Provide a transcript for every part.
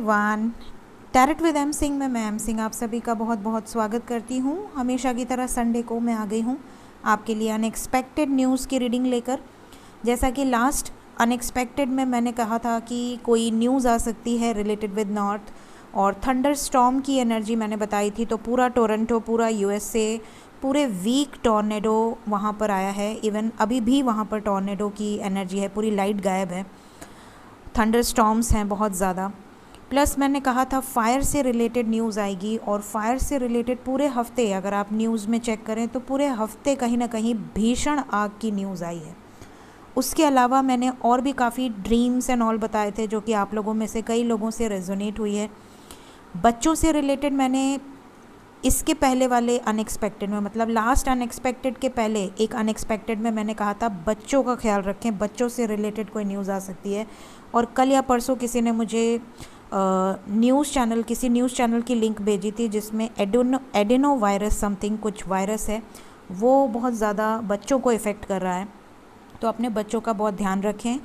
Everyone, tarot with M Singh में मैं M Singh आप सभी का बहुत बहुत स्वागत करती हूँ। हमेशा की तरह संडे को मैं आ गई हूँ आपके लिए अनएक्सपेक्टेड न्यूज़ की रीडिंग लेकर। जैसा कि लास्ट अनएक्सपेक्टेड में मैंने कहा था कि कोई न्यूज़ आ सकती है रिलेटेड विद नॉर्थ और थंडर स्टॉर्म की एनर्जी मैंने बताई थी, तो पूरा टोरंटो, पूरा यूएसए, पूरे वीक टॉर्नेडो वहाँ पर आया है। इवन अभी भी वहाँ पर टॉर्नेडो की एनर्जी है, पूरी लाइट गायब है, थंडर स्टॉर्म्स हैं बहुत ज़्यादा। प्लस मैंने कहा था फायर से रिलेटेड न्यूज़ आएगी, और फायर से रिलेटेड पूरे हफ्ते अगर आप न्यूज़ में चेक करें तो पूरे हफ्ते कहीं ना कहीं भीषण आग की न्यूज़ आई है। उसके अलावा मैंने और भी काफ़ी ड्रीम्स एंड ऑल बताए थे जो कि आप लोगों में से कई लोगों से रेजोनेट हुई है। बच्चों से रिलेटेड मैंने इसके पहले वाले अनएक्सपेक्टेड में, मतलब लास्ट अनएक्सपेक्टेड के पहले एक अनएक्सपेक्टेड में मैंने कहा था बच्चों का ख्याल रखें, बच्चों से रिलेटेड कोई न्यूज़ आ सकती है। और कल या परसों किसी ने मुझे किसी न्यूज़ चैनल की लिंक भेजी थी जिसमें एडेनो वायरस समथिंग कुछ वायरस है, वो बहुत ज़्यादा बच्चों को इफ़ेक्ट कर रहा है। तो अपने बच्चों का बहुत ध्यान रखें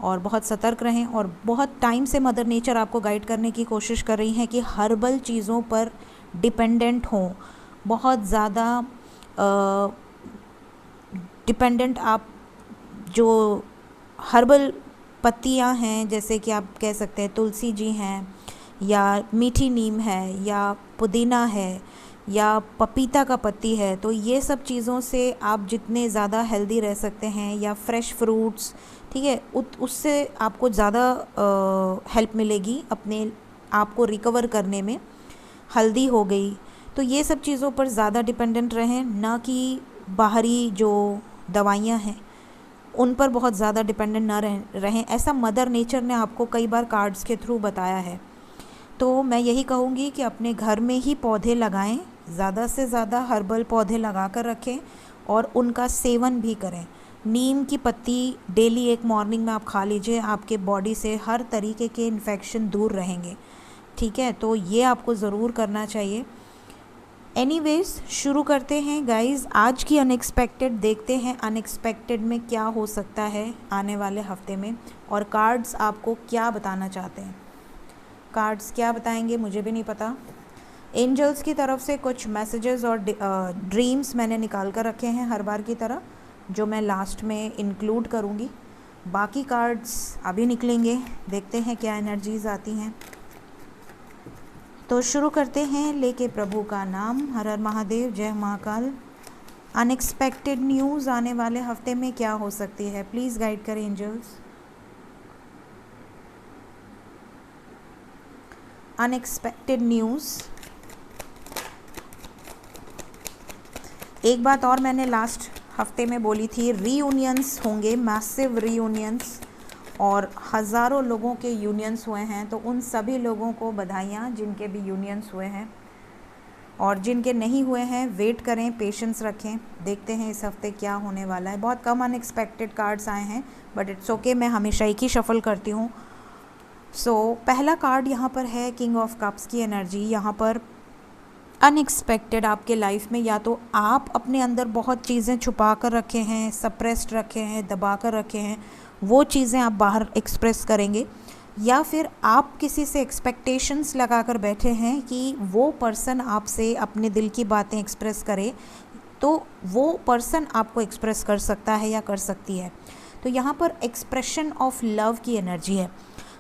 और बहुत सतर्क रहें। और बहुत टाइम से मदर नेचर आपको गाइड करने की कोशिश कर रही हैं कि हर्बल चीज़ों पर डिपेंडेंट हों, बहुत ज़्यादा डिपेंडेंट आप जो हर्बल पत्तियां हैं, जैसे कि आप कह सकते हैं तुलसी जी हैं, या मीठी नीम है, या पुदीना है, या पपीता का पत्ती है, तो ये सब चीज़ों से आप जितने ज़्यादा हेल्दी रह सकते हैं, या फ्रेश फ्रूट्स, ठीक है, उससे आपको ज़्यादा हेल्प मिलेगी अपने आप को रिकवर करने में। हल्दी हो गई, तो ये सब चीज़ों पर ज़्यादा डिपेंडेंट रहें, ना कि बाहरी जो दवाइयाँ हैं उन पर बहुत ज़्यादा डिपेंडेंट ना रहें। ऐसा मदर नेचर ने आपको कई बार कार्ड्स के थ्रू बताया है। तो मैं यही कहूँगी कि अपने घर में ही पौधे लगाएं, ज़्यादा से ज़्यादा हर्बल पौधे लगा कर रखें और उनका सेवन भी करें। नीम की पत्ती डेली एक मॉर्निंग में आप खा लीजिए, आपके बॉडी से हर तरीके के इन्फेक्शन दूर रहेंगे, ठीक है। तो ये आपको ज़रूर करना चाहिए। एनीवेज, शुरू करते हैं गाइस आज की अनएक्सपेक्टेड। देखते हैं अनएक्सपेक्टेड में क्या हो सकता है आने वाले हफ्ते में, और कार्ड्स आपको क्या बताना चाहते हैं। कार्ड्स क्या बताएंगे मुझे भी नहीं पता। एंजल्स की तरफ से कुछ मैसेजेस और ड्रीम्स मैंने निकाल कर रखे हैं हर बार की तरह, जो मैं लास्ट में इंक्लूड करूँगी। बाकी कार्ड्स अभी निकलेंगे, देखते हैं क्या एनर्जीज आती हैं। तो शुरू करते हैं लेके प्रभु का नाम। हर हर महादेव, जय महाकाल। अनएक्सपेक्टेड न्यूज़ आने वाले हफ्ते में क्या हो सकती है, प्लीज़ गाइड करें एंजल्स। Unexpected news. एक बात और मैंने लास्ट हफ्ते में बोली थी, रीयूनियंस होंगे, मैसिव रीयूनियंस, और हज़ारों लोगों के यूनियंस हुए हैं। तो उन सभी लोगों को बधाइयाँ जिनके भी यूनियंस हुए हैं, और जिनके नहीं हुए हैं वेट करें, पेशेंस रखें। देखते हैं इस हफ्ते क्या होने वाला है। बहुत कम अनएक्सपेक्टेड कार्ड्स आए हैं, बट इट्स ओके, मैं हमेशा एक ही शफल करती हूँ। सो पहला कार्ड यहाँ पर है किंग ऑफ कप्स की एनर्जी। यहाँ पर अनएक्सपेक्टेड आपके लाइफ में या तो आप अपने अंदर बहुत चीज़ें छुपा कर रखे हैं, सप्रेस्ड रखे हैं, दबा कर रखे हैं, वो चीज़ें आप बाहर एक्सप्रेस करेंगे, या फिर आप किसी से एक्सपेक्टेशंस लगा कर बैठे हैं कि वो पर्सन आपसे अपने दिल की बातें एक्सप्रेस करे, तो वो पर्सन आपको एक्सप्रेस कर सकता है या कर सकती है। तो यहाँ पर एक्सप्रेशन ऑफ लव की एनर्जी है।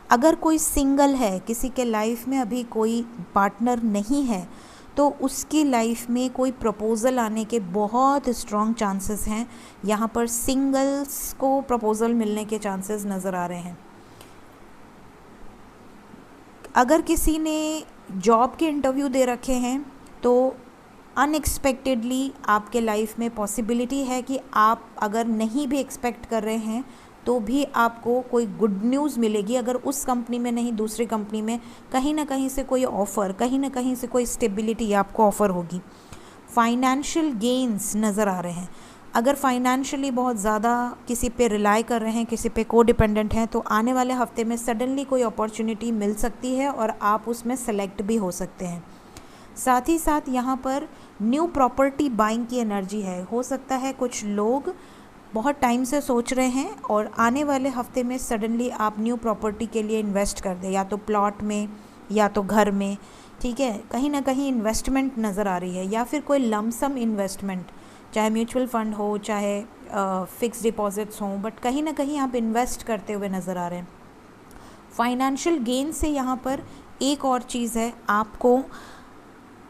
अगर कोई सिंगल है, किसी के लाइफ में अभी कोई पार्टनर नहीं है, तो उसकी लाइफ में कोई प्रपोज़ल आने के बहुत स्ट्रॉन्ग चांसेस हैं। यहाँ पर सिंगल्स को प्रपोज़ल मिलने के चांसेस नज़र आ रहे हैं। अगर किसी ने जॉब के इंटरव्यू दे रखे हैं, तो अनएक्सपेक्टेडली आपके लाइफ में पॉसिबिलिटी है कि आप अगर नहीं भी एक्सपेक्ट कर रहे हैं तो भी आपको कोई गुड न्यूज़ मिलेगी। अगर उस कंपनी में नहीं, दूसरी कंपनी में कहीं ना कहीं से कोई ऑफ़र, कहीं ना कहीं से कोई स्टेबिलिटी आपको ऑफ़र होगी। फाइनेंशियल गेन्स नज़र आ रहे हैं। अगर फाइनेंशियली बहुत ज़्यादा किसी पे रिलाई कर रहे हैं, किसी पे को डिपेंडेंट हैं, तो आने वाले हफ्ते में सडनली कोई अपॉर्चुनिटी मिल सकती है और आप उसमें सेलेक्ट भी हो सकते हैं। साथ ही साथ यहाँ पर न्यू प्रॉपर्टी बाइंग की एनर्जी है। हो सकता है कुछ लोग बहुत टाइम से सोच रहे हैं और आने वाले हफ्ते में सडनली आप न्यू प्रॉपर्टी के लिए इन्वेस्ट कर दें, या तो प्लॉट में, या तो घर में, ठीक है, कहीं ना कहीं इन्वेस्टमेंट नज़र आ रही है, या फिर कोई लमसम इन्वेस्टमेंट, चाहे म्यूचुअल फंड हो, चाहे फिक्स डिपॉजिट्स हों, बट कहीं ना कहीं आप इन्वेस्ट करते हुए नज़र आ रहे हैं। फाइनेंशियल गेन से यहाँ पर एक और चीज़ है, आपको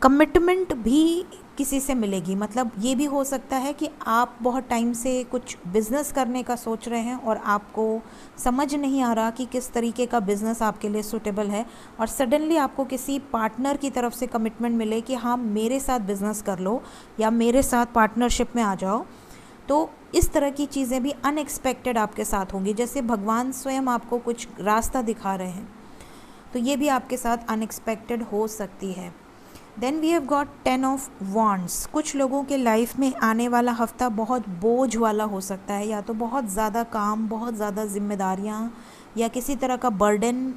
कमिटमेंट भी किसी से मिलेगी। मतलब ये भी हो सकता है कि आप बहुत टाइम से कुछ बिज़नेस करने का सोच रहे हैं और आपको समझ नहीं आ रहा कि किस तरीके का बिज़नेस आपके लिए सूटेबल है, और सडनली आपको किसी पार्टनर की तरफ से कमिटमेंट मिले कि हाँ मेरे साथ बिज़नेस कर लो या मेरे साथ पार्टनरशिप में आ जाओ। तो इस तरह की चीज़ें भी अनएक्सपेक्टेड आपके साथ होंगी, जैसे भगवान स्वयं आपको कुछ रास्ता दिखा रहे हैं, तो ये भी आपके साथ अनएक्सपेक्टेड हो सकती है। Then we have got 10 of wands. कुछ लोगों के लाइफ में आने वाला हफ्ता बहुत बोझ वाला हो सकता है, या तो बहुत ज़्यादा काम, बहुत ज़्यादा जिम्मेदारियाँ, या किसी तरह का बर्डन,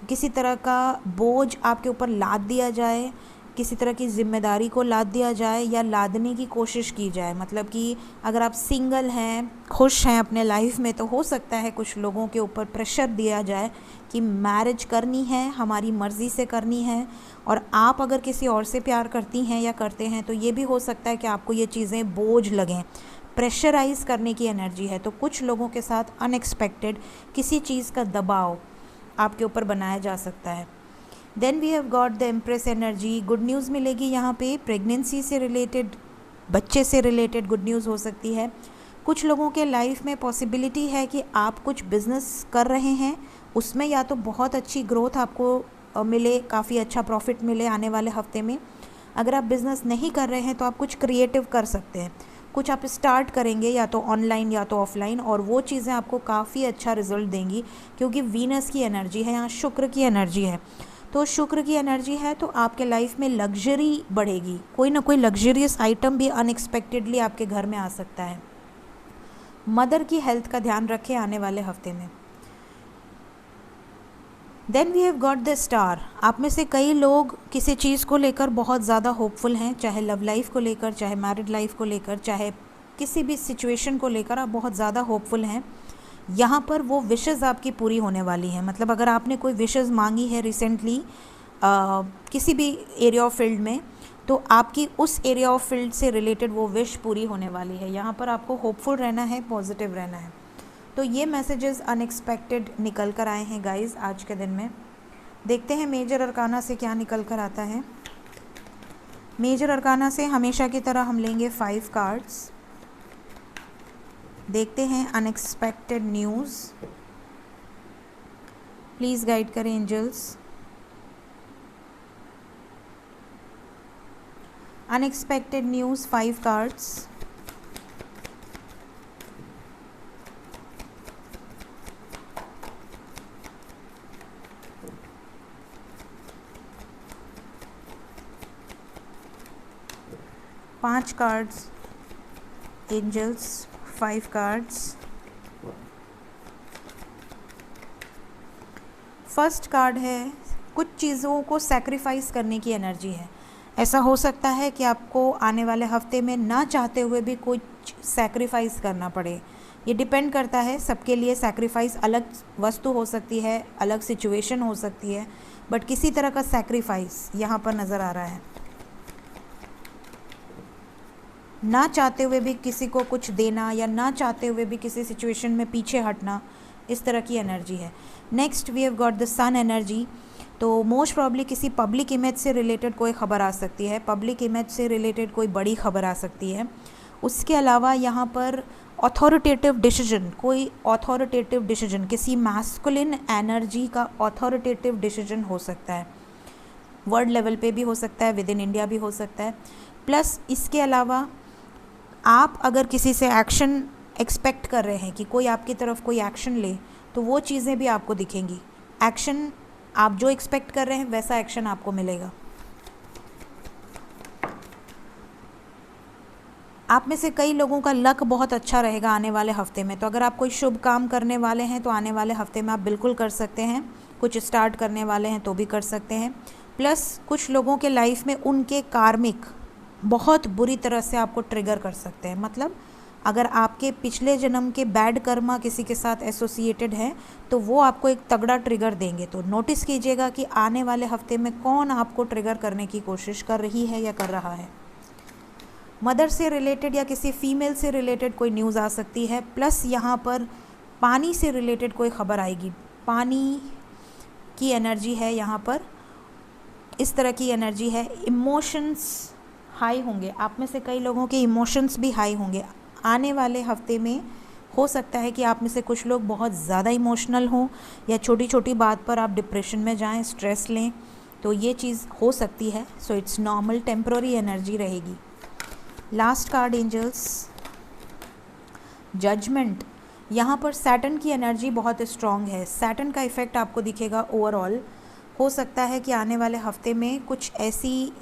किसी तरह का बोझ आपके ऊपर लाद दिया जाए, किसी तरह की जिम्मेदारी को लाद दिया जाए या लादने की कोशिश की जाए। मतलब कि अगर आप सिंगल हैं, खुश हैं अपने लाइफ में, तो हो सकता है कुछ लोगों के ऊपर प्रेशर दिया जाए कि मैरिज करनी है, हमारी मर्ज़ी से करनी है, और आप अगर किसी और से प्यार करती हैं या करते हैं तो ये भी हो सकता है कि आपको ये चीज़ें बोझ लगें, प्रेशराइज़ करने की एनर्जी है। तो कुछ लोगों के साथ अनएक्सपेक्टेड किसी चीज़ का दबाव आपके ऊपर बनाया जा सकता है। Then we have got the empress energy. Good news मिलेगी यहाँ पे, प्रेगनेंसी से रिलेटेड, बच्चे से रिलेटेड गुड न्यूज़ हो सकती है। कुछ लोगों के लाइफ में पॉसिबिलिटी है कि आप कुछ बिज़नेस कर रहे हैं, उसमें या तो बहुत अच्छी ग्रोथ आपको मिले, काफ़ी अच्छा प्रॉफिट मिले आने वाले हफ्ते में। अगर आप बिज़नेस नहीं कर रहे हैं तो आप कुछ क्रिएटिव कर सकते हैं, कुछ आप स्टार्ट करेंगे या तो ऑनलाइन या तो ऑफलाइन, और वो चीज़ें आपको काफ़ी अच्छा रिजल्ट देंगी, क्योंकि वीनस की एनर्जी है, यहाँ शुक्र की एनर्जी है। तो शुक्र की एनर्जी है तो आपके लाइफ में लग्जरी बढ़ेगी, कोई ना कोई लग्जरियस आइटम भी अनएक्सपेक्टेडली आपके घर में आ सकता है। मदर की हेल्थ का ध्यान रखें आने वाले हफ्ते में। Then we have got the star. आप में से कई लोग किसी चीज़ को लेकर बहुत ज़्यादा होपफुल हैं, चाहे लव लाइफ को लेकर, चाहे मैरिड लाइफ को लेकर, चाहे किसी भी सिचुएशन को लेकर आप बहुत ज़्यादा होपफुल हैं। यहाँ पर वो विशेज़ आपकी पूरी होने वाली हैं। मतलब अगर आपने कोई विशेज़ मांगी है रिसेंटली किसी भी एरिया ऑफ फील्ड में, तो आपकी उस एरिया ऑफ फील्ड से रिलेटेड वो विश पूरी होने वाली है। यहाँ पर आपको होपफुल रहना है, पॉजिटिव रहना है। तो ये मैसेजेस अनएक्सपेक्टेड निकल कर आए हैं गाइस आज के दिन में। देखते हैं मेजर अरकाना से क्या निकल कर आता है। मेजर अरकाना से हमेशा की तरह हम लेंगे 5 कार्ड्स। देखते हैं अनएक्सपेक्टेड न्यूज़, प्लीज़ गाइड करें एंजल्स। Unexpected news 5 cards. पाँच cards angels, 5 cards. First card है कुछ चीज़ों को सैक्रिफाइस करने की एनर्जी है। ऐसा हो सकता है कि आपको आने वाले हफ्ते में ना चाहते हुए भी कुछ सैक्रिफाइस करना पड़े। ये डिपेंड करता है, सबके लिए सैक्रिफाइस अलग वस्तु हो सकती है, अलग सिचुएशन हो सकती है, बट किसी तरह का सैक्रिफाइस यहाँ पर नज़र आ रहा है। ना चाहते हुए भी किसी को कुछ देना या ना चाहते हुए भी किसी सिचुएशन में पीछे हटना, इस तरह की एनर्जी है। Next we have got the sun energy. तो मोस्ट प्रॉब्ली किसी पब्लिक इमेज से रिलेटेड कोई ख़बर आ सकती है, पब्लिक इमेज से रिलेटेड कोई बड़ी खबर आ सकती है। उसके अलावा यहाँ पर ऑथोरिटेटिव डिसीजन, कोई ऑथोरिटेटिव डिसीजन, किसी मैस्कुलिन एनर्जी का ऑथोरिटेटिव डिसीजन हो सकता है। वर्ल्ड लेवल पे भी हो सकता है, विद इन इंडिया भी हो सकता है। प्लस इसके अलावा आप अगर किसी से एक्शन एक्सपेक्ट कर रहे हैं कि कोई आपकी तरफ कोई एक्शन ले, तो वो चीज़ें भी आपको दिखेंगी। एक्शन आप जो एक्सपेक्ट कर रहे हैं वैसा एक्शन आपको मिलेगा। आप में से कई लोगों का लक बहुत अच्छा रहेगा आने वाले हफ्ते में। तो अगर आप कोई शुभ काम करने वाले हैं तो आने वाले हफ्ते में आप बिल्कुल कर सकते हैं। कुछ स्टार्ट करने वाले हैं तो भी कर सकते हैं। प्लस कुछ लोगों के लाइफ में उनके कार्मिक बहुत बुरी तरह से आपको ट्रिगर कर सकते हैं। मतलब अगर आपके पिछले जन्म के बैड कर्मा किसी के साथ एसोसिएटेड है तो वो आपको एक तगड़ा ट्रिगर देंगे। तो नोटिस कीजिएगा कि आने वाले हफ्ते में कौन आपको ट्रिगर करने की कोशिश कर रही है या कर रहा है। मदर से रिलेटेड या किसी फीमेल से रिलेटेड कोई न्यूज़ आ सकती है, प्लस यहाँ पर पानी से रिलेटेड कोई खबर आएगी। पानी की एनर्जी है यहाँ पर, इस तरह की एनर्जी है। इमोशंस हाई होंगे, आप में से कई लोगों के इमोशंस भी हाई होंगे आने वाले हफ्ते में। हो सकता है कि आप में से कुछ लोग बहुत ज़्यादा इमोशनल हों या छोटी छोटी बात पर आप डिप्रेशन में जाएं, स्ट्रेस लें, तो ये चीज़ हो सकती है। So it's normal, temporary energy रहेगी। Last card angels, judgement. यहाँ पर सैटर्न की एनर्जी बहुत स्ट्रॉन्ग है। सैटर्न का इफ़ेक्ट आपको दिखेगा ओवरऑल। हो सकता है कि आने वाले हफ्ते में कुछ ऐसी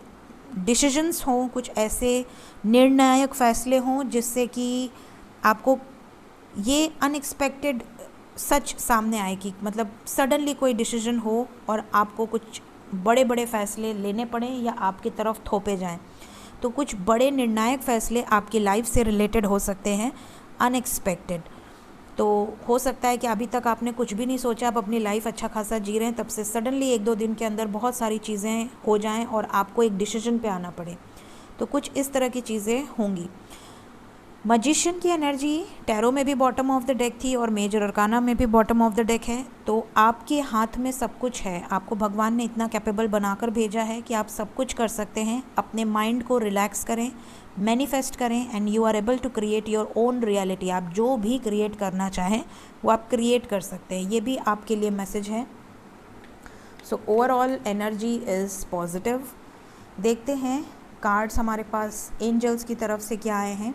डिसीजंस हों, कुछ ऐसे निर्णायक फैसले हों जिससे कि आपको ये अनएक्सपेक्टेड सच सामने आए कि मतलब सडनली कोई डिसीजन हो और आपको कुछ बड़े बड़े फैसले लेने पड़ें या आपकी तरफ थोपे जाएं। तो कुछ बड़े निर्णायक फैसले आपकी लाइफ से रिलेटेड हो सकते हैं, अनएक्सपेक्टेड। तो हो सकता है कि अभी तक आपने कुछ भी नहीं सोचा, आप अपनी लाइफ अच्छा खासा जी रहे हैं, तब से सडनली 1-2 दिन के अंदर बहुत सारी चीज़ें हो जाएं और आपको एक डिसीजन पे आना पड़े। तो कुछ इस तरह की चीज़ें होंगी। मजिशियन की एनर्जी टैरो में भी बॉटम ऑफ द डेक थी और मेजर अरकाना में भी बॉटम ऑफ द डेक है। तो आपके हाथ में सब कुछ है, आपको भगवान ने इतना कैपेबल बनाकर भेजा है कि आप सब कुछ कर सकते हैं। अपने माइंड को रिलैक्स करें, मैनिफेस्ट करें and you are able to create your own reality. आप जो भी क्रिएट करना चाहें वो आप क्रिएट कर सकते हैं। ये भी आपके लिए मैसेज है। So overall energy is positive. देखते हैं कार्ड्स हमारे पास एंजल्स की तरफ से क्या आए हैं।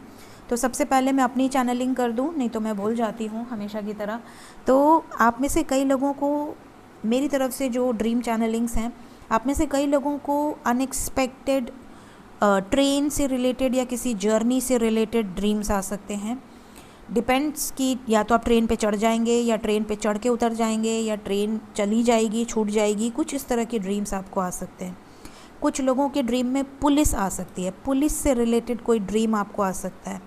तो सबसे पहले मैं अपनी चैनलिंग कर दूं, नहीं तो मैं भूल जाती हूं हमेशा की तरह। तो आप में से कई लोगों को मेरी तरफ से जो ड्रीम चैनलिंग्स हैं, आप में से कई लोगों को अनएक्सपेक्टेड ट्रेन से रिलेटेड या किसी जर्नी से रिलेटेड ड्रीम्स आ सकते हैं। डिपेंड्स कि या तो आप ट्रेन पे चढ़ जाएंगे या ट्रेन पे चढ़ के उतर जाएंगे या ट्रेन चली जाएगी, छूट जाएगी, कुछ इस तरह के ड्रीम्स आपको आ सकते हैं। कुछ लोगों के ड्रीम में पुलिस आ सकती है, पुलिस से रिलेटेड कोई ड्रीम आपको आ सकता है।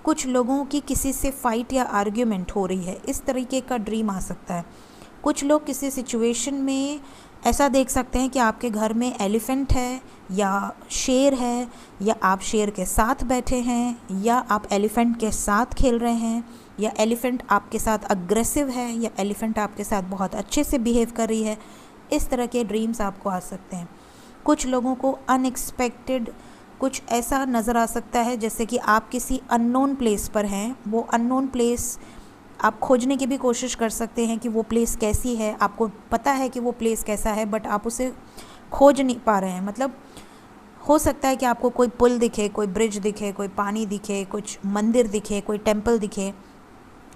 कुछ लोगों की किसी से फाइट या आर्ग्यूमेंट हो रही है, इस तरीके का ड्रीम आ सकता है। कुछ लोग किसी सिचुएशन में ऐसा देख सकते हैं कि आपके घर में एलिफेंट है या शेर है, या आप शेर के साथ बैठे हैं, या आप एलिफेंट के साथ खेल रहे हैं, या एलिफेंट आपके साथ अग्रेसिव है, या एलिफेंट आपके साथ बहुत अच्छे से बिहेव कर रही है। इस तरह के ड्रीम्स आपको आ सकते हैं। कुछ लोगों को अनएक्सपेक्टेड कुछ ऐसा नज़र आ सकता है जैसे कि आप किसी अननोन प्लेस पर हैं। वो अननोन प्लेस आप खोजने की भी कोशिश कर सकते हैं कि वो प्लेस कैसी है। आपको पता है कि वो प्लेस कैसा है बट आप उसे खोज नहीं पा रहे हैं। मतलब हो सकता है कि आपको कोई पुल दिखे, कोई ब्रिज दिखे, कोई पानी दिखे, कुछ मंदिर दिखे, कोई टेम्पल दिखे।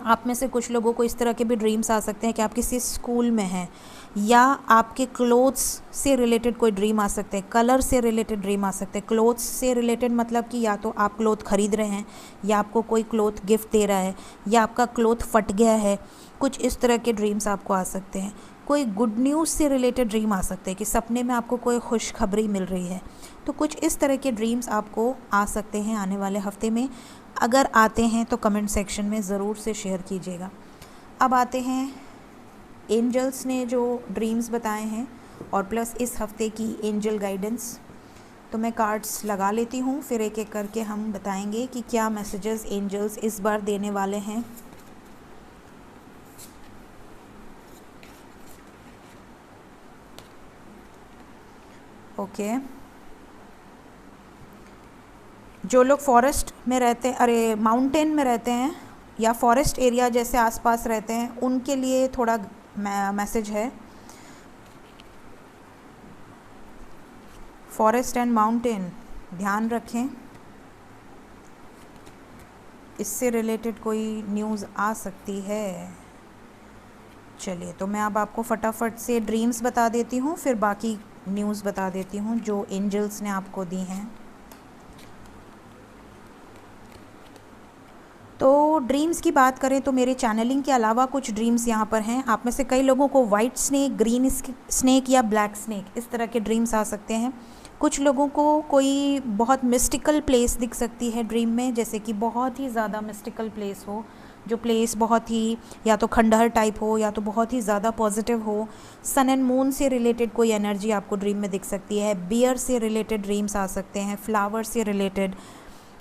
आप में से कुछ लोगों को इस तरह के भी ड्रीम्स आ सकते हैं कि आप किसी स्कूल में हैं, या आपके क्लोथ्स से रिलेटेड कोई ड्रीम आ सकते हैं, कलर से रिलेटेड ड्रीम आ सकते हैं। क्लोथ्स से रिलेटेड मतलब कि या तो आप क्लोथ ख़रीद रहे हैं, या आपको कोई क्लोथ गिफ्ट दे रहा है, या आपका क्लोथ फट गया है। कुछ इस तरह के ड्रीम्स आपको आ सकते हैं। कोई गुड न्यूज़ से रिलेटेड ड्रीम आ सकते हैं कि सपने में आपको कोई खुशखबरी मिल रही है। तो कुछ इस तरह के ड्रीम्स आपको आ सकते हैं आने वाले हफ्ते में। अगर आते हैं तो कमेंट सेक्शन में ज़रूर से शेयर कीजिएगा। अब आते हैं एंजल्स ने जो ड्रीम्स बताए हैं और प्लस इस हफ्ते की एंजल गाइडेंस। तो मैं कार्ड्स लगा लेती हूँ, फिर एक एक करके हम बताएंगे कि क्या मैसेजेस एंजल्स इस बार देने वाले हैं। ओके, जो लोग फॉरेस्ट में रहते हैं, अरे माउंटेन में रहते हैं या फॉरेस्ट एरिया जैसे आसपास रहते हैं, उनके लिए थोड़ा मैसेज है। फॉरेस्ट एंड माउंटेन ध्यान रखें, इससे रिलेटेड कोई न्यूज़ आ सकती है। चलिए, तो मैं अब आपको फटाफट से ड्रीम्स बता देती हूँ, फिर बाकी न्यूज़ बता देती हूँ जो एंजल्स ने आपको दी हैं। तो ड्रीम्स की बात करें तो मेरे चैनलिंग के अलावा कुछ ड्रीम्स यहाँ पर हैं। आप में से कई लोगों को वाइट स्नेक, ग्रीन स्नेक या ब्लैक स्नेक इस तरह के ड्रीम्स आ सकते हैं। कुछ लोगों को कोई बहुत मिस्टिकल प्लेस दिख सकती है ड्रीम में, जैसे कि बहुत ही ज़्यादा मिस्टिकल प्लेस हो, जो प्लेस बहुत ही या तो खंडहर टाइप हो या तो बहुत ही ज़्यादा पॉजिटिव हो। सन एंड मून से रिलेटेड कोई एनर्जी आपको ड्रीम में दिख सकती है। बियर से रिलेटेड ड्रीम्स आ सकते हैं। फ्लावर से रिलेटेड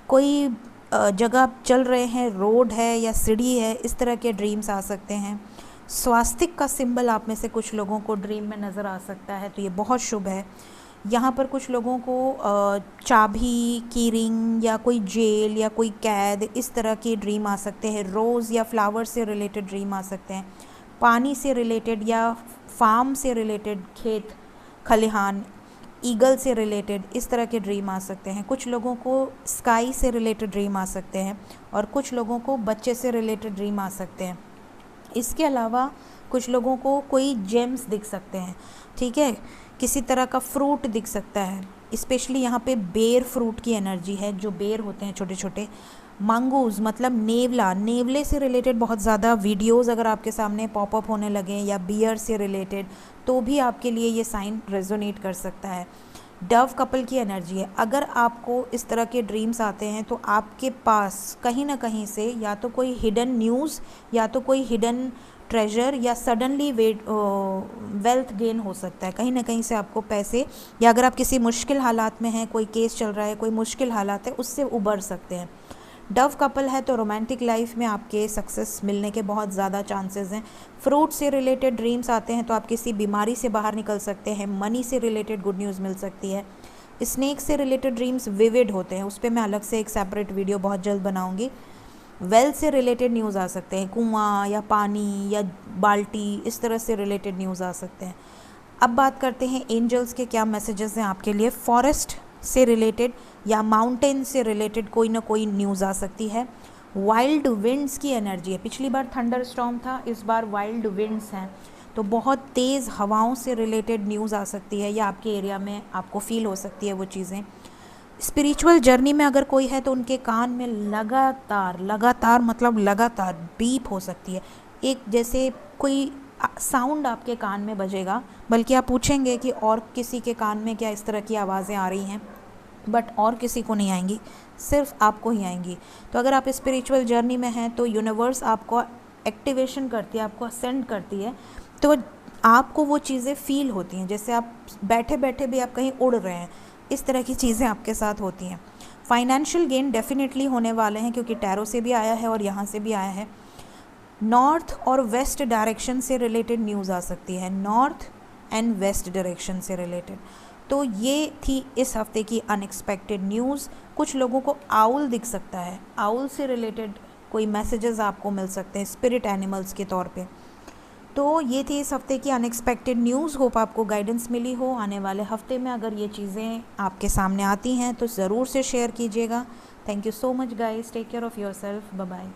कोई जगह आप चल रहे हैं, रोड है या सीढ़ी है, इस तरह के ड्रीम्स आ सकते हैं। स्वास्तिक का सिंबल आप में से कुछ लोगों को ड्रीम में नज़र आ सकता है, तो ये बहुत शुभ है। यहाँ पर कुछ लोगों को चाबी, की रिंग या कोई जेल या कोई कैद, इस तरह के ड्रीम आ सकते हैं। रोज़ या फ्लावर से रिलेटेड ड्रीम आ सकते हैं। पानी से रिलेटेड या फार्म से रिलेटेड, खेत खलिहान, ईगल से रिलेटेड, इस तरह के ड्रीम आ सकते हैं। कुछ लोगों को स्काई से रिलेटेड ड्रीम आ सकते हैं और कुछ लोगों को बच्चे से रिलेटेड ड्रीम आ सकते हैं। इसके अलावा कुछ लोगों को कोई जेम्स दिख सकते हैं, ठीक है, किसी तरह का फ्रूट दिख सकता है। स्पेशली यहाँ पे बेर फ्रूट की एनर्जी है, जो बेर होते हैं छोटे छोटे। मंगूज़ मतलब नेवला, नेवले से रिलेटेड बहुत ज़्यादा वीडियोस अगर आपके सामने पॉपअप होने लगे, या बियर से रिलेटेड, तो भी आपके लिए ये साइन रेजोनेट कर सकता है। डव कपल की एनर्जी है। अगर आपको इस तरह के ड्रीम्स आते हैं तो आपके पास कहीं ना कहीं से या तो कोई हिडन न्यूज़ या तो कोई हिडन ट्रेजर या सडनली वेल्थ गेन हो सकता है। कहीं ना कहीं से आपको पैसे, या अगर आप किसी मुश्किल हालात में हैं, कोई केस चल रहा है, कोई मुश्किल हालात है, उससे उबर सकते हैं। डव कपल है तो रोमांटिक लाइफ में आपके सक्सेस मिलने के बहुत ज़्यादा चांसेस हैं। फ्रूट से रिलेटेड ड्रीम्स आते हैं तो आप किसी बीमारी से बाहर निकल सकते हैं। मनी से रिलेटेड गुड न्यूज़ मिल सकती है। स्नेक से रिलेटेड ड्रीम्स विविड होते हैं, उस पर मैं अलग से एक सेपरेट वीडियो बहुत जल्द बनाऊंगी। वेल से रिलेटेड न्यूज़ आ सकते हैं, कुआं या पानी या बाल्टी, इस तरह से रिलेटेड न्यूज़ आ सकते हैं। अब बात करते हैं एंजल्स के क्या मैसेजेस हैं आपके लिए। फॉरेस्ट से रिलेटेड या माउंटेन से रिलेटेड कोई ना कोई न्यूज़ आ सकती है। वाइल्ड विंड्स की एनर्जी है। पिछली बार थंडर स्टॉर्म था, इस बार वाइल्ड विंड्स हैं, तो बहुत तेज़ हवाओं से रिलेटेड न्यूज़ आ सकती है, या आपके एरिया में आपको फील हो सकती है वो चीज़ें। स्पिरिचुअल जर्नी में अगर कोई है तो उनके कान में लगातार मतलब लगातार बीप हो सकती है। एक जैसे कोई साउंड आपके कान में बजेगा, बल्कि आप पूछेंगे कि और किसी के कान में क्या इस तरह की आवाज़ें आ रही हैं, बट और किसी को नहीं आएंगी, सिर्फ आपको ही आएंगी। तो अगर आप स्पिरिचुअल जर्नी में हैं तो यूनिवर्स आपको एक्टिवेशन करती है, आपको असेंड करती है, तो आपको वो चीज़ें फील होती हैं, जैसे आप बैठे बैठे भी आप कहीं उड़ रहे हैं, इस तरह की चीज़ें आपके साथ होती हैं। फाइनेंशियल गेन डेफिनेटली होने वाले हैं, क्योंकि टैरो से भी आया है और यहाँ से भी आया है। नॉर्थ और वेस्ट डायरेक्शन से रिलेटेड न्यूज़ आ सकती है, नॉर्थ एंड वेस्ट डायरेक्शन से रिलेटेड। तो ये थी इस हफ्ते की अनएक्सपेक्टेड न्यूज़। कुछ लोगों को आउल दिख सकता है, आउल से रिलेटेड कोई मैसेजेस आपको मिल सकते हैं स्पिरिट एनिमल्स के तौर पे। तो ये थी इस हफ्ते की अनएक्सपेक्टेड न्यूज़। होप आपको गाइडेंस मिली हो। आने वाले हफ्ते में अगर ये चीज़ें आपके सामने आती हैं तो ज़रूर से शेयर कीजिएगा। Thank you so much guys, take care of yourself, bye bye.